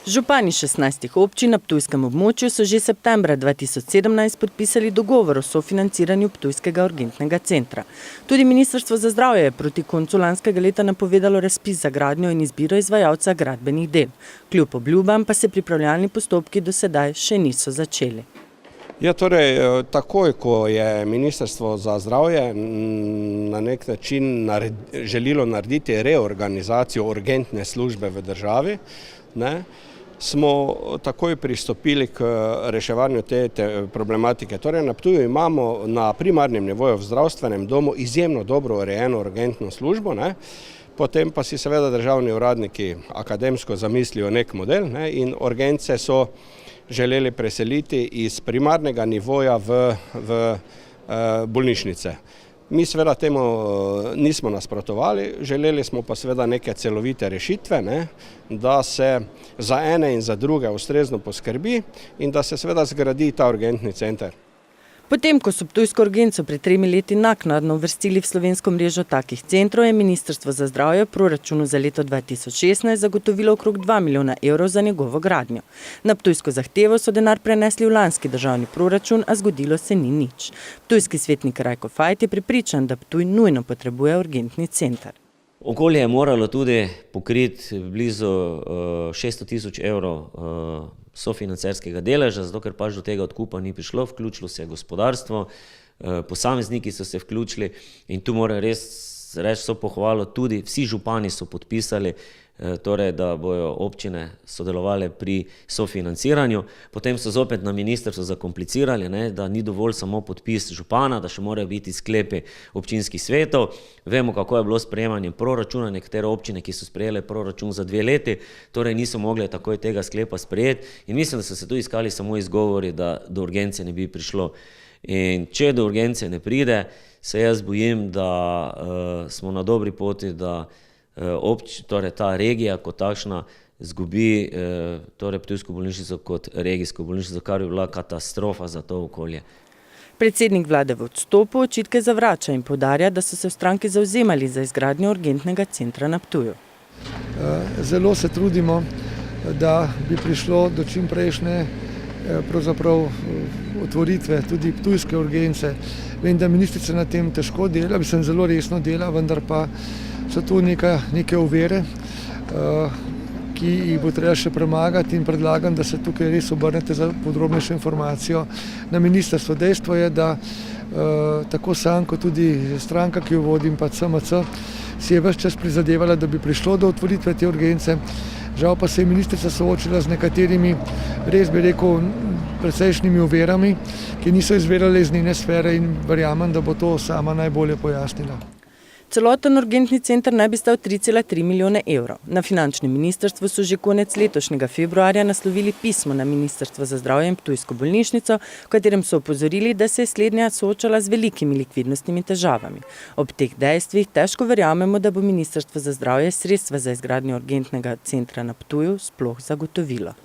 Župani 16 občin na ptujskem območju so že septembra 2017 podpisali dogovor o sofinanciranju ptujskega urgentnega centra. Tudi Ministrstvo za zdravje je proti koncu lanskega leta napovedalo razpis za gradnjo in izbiro izvajalca gradbenih del. Kljub obljubam pa se pripravljalni postopki do sedaj še niso začeli. Ja, torej, takoj, ko je Ministrstvo za zdravje na nek način želelo narediti reorganizacijo urgentne službe v državi, smo takoj pristopili k reševanju te problematike. Torej, na Ptuju imamo na primarnem nivoju v zdravstvenem domu izjemno dobro urejeno urgentno službo, potem pa si seveda državni uradniki akademsko zamislijo nek model in urgence so želeli preseliti iz primarnega nivoja v bolnišnice. Mi seveda temu nismo nasprotovali, želeli smo pa seveda neke celovite rešitve, da se za ene in za druge ustrezno poskrbi in da se seveda zgradi ta urgentni center. Potem, ko so ptujsko urgenco pred 3 leti naknadno uvrstili v slovensko mrežo takih centrov, je Ministrstvo za zdravje v proračunu za leto 2016 zagotovilo okrog 2 milijona evrov za njegovo gradnjo. Na ptujsko zahtevo so denar prenesli v lanski državni proračun, a zgodilo se ni nič. Ptujski svetnik Rajko Fajt je prepričan, da Ptuj nujno potrebuje urgentni center. Okolje je moralo tudi pokriti blizu 600 tisoč evrov sofinancerskega deleža, zato ker pač do tega odkupa ni prišlo, vključilo se je gospodarstvo, posamezniki so se vključili in tu moram res reči so pohvalo, tudi vsi župani so podpisali, torej da bojo občine sodelovali pri sofinanciranju. Potem so zopet na ministrstvu zakomplicirali, da ni dovolj samo podpis župana, da še morajo biti sklepi občinskih svetov. Vemo, kako je bilo sprejemanje proračuna, nekatere občine, ki so sprejele proračun za 2 leti, torej niso mogli takoj tega sklepa sprejeti in mislim, da so se tu iskali samo izgovori, da do urgence ne bi prišlo. In če do urgence ne pride, se jaz bojim, da smo na dobri poti, da torej ta regija kot takšna zgubi torej Ptujsko bolnišnico kot regijsko bolnišnico, kar bi bila katastrofa za to okolje. Predsednik vlade v odstopu očitke zavrača in poudarja, da so se v stranki zavzemali za izgradnjo urgentnega centra na Ptuju. Zelo se trudimo, da bi prišlo do čimprejšnje pravzaprav otvoritve tudi ptujske urgence. Vem, da ministrica na tem težko dela, zelo resno dela, vendar pa so tu neke ovire, ki jih bo treba še premagati in predlagam, da se tukaj res obrnete za podrobnejšo informacijo na ministrstvo. Dejstvo je, da tako sam kot tudi stranka, ki jo vodim, pa CMC, si je ves čas prizadevala, da bi prišlo do otvoritve te urgence. Žal pa se je ministrica soočila z nekaterimi, res bi rekel, precejšnjimi ovirami, ki niso izvirale iz njene sfere in verjamem, da bo to sama najbolje pojasnila. Celoten urgentni center naj bi stal 3,3 milijone evrov. Na finančnem ministrstvu so že konec letošnjega februarja naslovili pismo na Ministrstvo za zdravje in Ptujsko bolnišnico, v katerem so opozorili, da se je slednja soočala z velikimi likvidnostnimi težavami. Ob teh dejstvih težko verjamemo, da bo Ministrstvo za zdravje sredstva za izgradnjo urgentnega centra na Ptuju sploh zagotovilo.